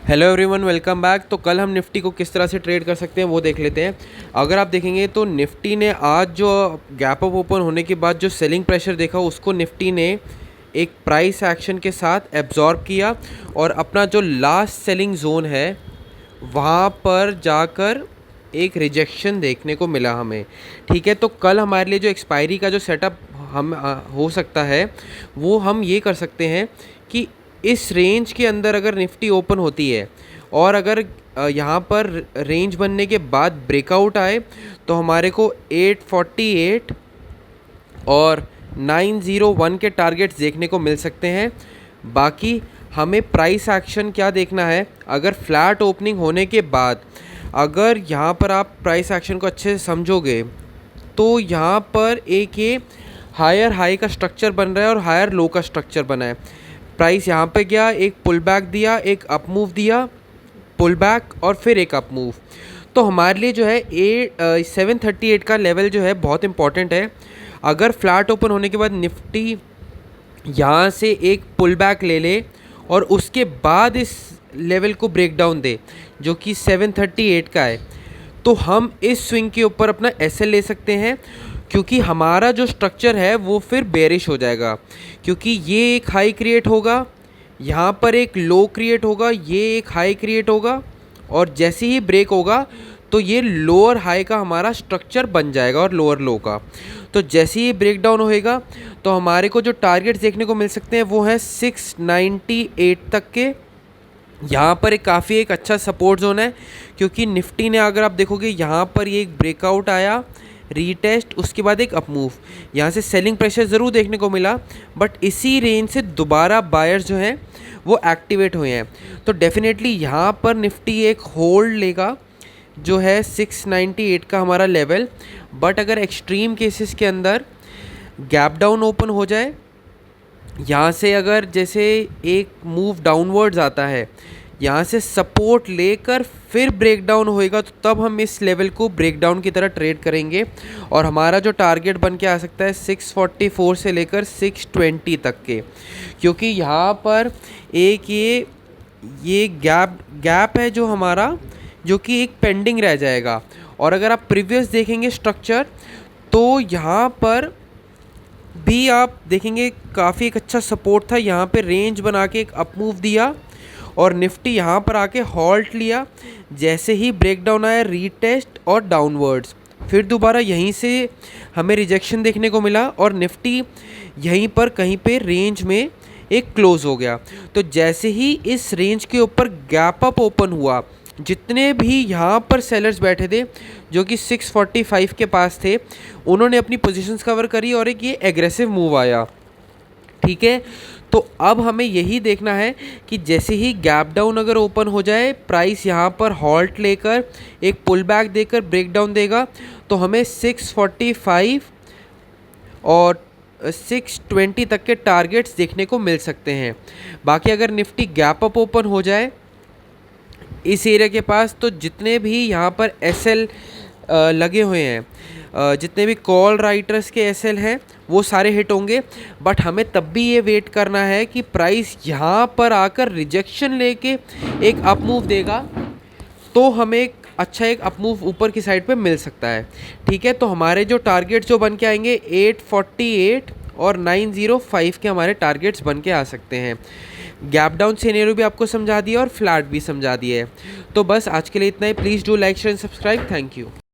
Hello everyone, welcome back. तो कल हम निफ्टी को किस तरह से ट्रेड कर सकते हैं वो देख लेते हैं। अगर आप देखेंगे तो निफ्टी ने आज जो गैप अप ओपन होने के बाद जो सेलिंग प्रेशर देखा उसको निफ्टी ने एक प्राइस एक्शन के साथ एब्जॉर्ब किया और अपना जो लास्ट सेलिंग जोन है वहाँ पर जाकर एक रिजेक्शन देखने को मिला हमें। ठीक है, तो कल हमारे लिए जो एक्सपायरी का जो सेटअप हम हो सकता है वो हम ये कर सकते हैं कि इस रेंज के अंदर अगर निफ्टी ओपन होती है और अगर यहाँ पर रेंज बनने के बाद ब्रेकआउट आए तो हमारे को 848 और 901 के टारगेट्स देखने को मिल सकते हैं। बाकी हमें प्राइस एक्शन क्या देखना है, अगर फ्लैट ओपनिंग होने के बाद अगर यहाँ पर आप प्राइस एक्शन को अच्छे से समझोगे तो यहाँ पर एक ये हायर हाई का स्ट्रक्चर बन रहा है और हायर लो का स्ट्रक्चर बना है। प्राइस यहाँ पे गया, एक पुल बैक दिया, एक अप मूव दिया, पुल बैक और फिर एक अप मूव। तो हमारे लिए जो है 738 का लेवल जो है बहुत इंपॉर्टेंट है। अगर फ्लैट ओपन होने के बाद निफ्टी यहाँ से एक पुल बैक ले ले और उसके बाद इस लेवल को ब्रेक डाउन दे जो कि 738 का है, तो हम इस स्विंग के ऊपर अपना एसएल ले सकते हैं, क्योंकि हमारा जो स्ट्रक्चर है वो फिर बेरिश हो जाएगा। क्योंकि ये एक हाई क्रिएट होगा, यहाँ पर एक लो क्रिएट होगा, ये एक हाई क्रिएट होगा और जैसे ही ब्रेक होगा तो ये लोअर हाई का हमारा स्ट्रक्चर बन जाएगा और लोअर लो का। तो जैसे ही ब्रेक डाउन होएगा तो हमारे को जो टारगेट्स देखने को मिल सकते हैं वो है 698 तक के। यहाँ पर काफ़ी एक अच्छा सपोर्ट जोन है, क्योंकि निफ्टी ने अगर आप देखोगे यहाँ पर ये एक ब्रेकआउट आया, रीटेस्ट, उसके बाद एक अप मूव, यहाँ से सेलिंग प्रेशर ज़रूर देखने को मिला, बट इसी रेंज से दोबारा बायर्स जो हैं वो एक्टिवेट हुए हैं। तो डेफिनेटली यहाँ पर निफ्टी एक होल्ड लेगा जो है 698 का हमारा लेवल। बट अगर एक्सट्रीम केसेस के अंदर गैप डाउन ओपन हो जाए, यहाँ से अगर जैसे एक मूव डाउनवर्ड्स आता है, यहाँ से सपोर्ट लेकर फिर ब्रेक डाउन होएगा, तो तब हम इस लेवल को ब्रेक डाउन की तरह ट्रेड करेंगे और हमारा जो टारगेट बन के आ सकता है 644 से लेकर 620 तक के। क्योंकि यहाँ पर एक ये गैप है जो हमारा, जो कि एक पेंडिंग रह जाएगा। और अगर आप प्रीवियस देखेंगे स्ट्रक्चर तो यहाँ पर भी आप देखेंगे काफ़ी एक अच्छा सपोर्ट था, यहाँ पे रेंज बना के एक अप मूव दिया और निफ्टी यहाँ पर आके हॉल्ट लिया। जैसे ही ब्रेक डाउन आया, रीटेस्ट और डाउनवर्ड्स, फिर दोबारा यहीं से हमें रिजेक्शन देखने को मिला और निफ्टी यहीं पर कहीं पे रेंज में एक क्लोज हो गया। तो जैसे ही इस रेंज के ऊपर गैप अप ओपन हुआ, जितने भी यहाँ पर सेलर्स बैठे थे जो कि 645 के पास थे, उन्होंने अपनी पोजीशंस कवर करी और एक ये एग्रेसिव मूव आया। ठीक है, तो अब हमें यही देखना है कि जैसे ही गैप डाउन अगर ओपन हो जाए, प्राइस यहाँ पर हॉल्ट लेकर एक पुल बैक देकर ब्रेक डाउन देगा, तो हमें 645 और 620 तक के टारगेट्स देखने को मिल सकते हैं। बाकी अगर निफ्टी गैप अप ओपन हो जाए इस एरिया के पास, तो जितने भी यहाँ पर एसएल लगे हुए हैं, जितने भी कॉल राइटर्स के एसएल हैं वो सारे हिट होंगे। बट हमें तब भी ये वेट करना है कि प्राइस यहाँ पर आकर रिजेक्शन लेके एक अप मूव देगा, तो हमें एक अच्छा एक अप मूव ऊपर की साइड पे मिल सकता है। ठीक है, तो हमारे जो टारगेट्स जो बन के आएंगे 848 और 905 के हमारे टारगेट्स बन के आ सकते हैं। गैप डाउन सिनेरियो भी आपको समझा दिया और फ्लैट भी समझा दिया है। तो बस आज के लिए इतना ही। Please do like share and subscribe. Thank you.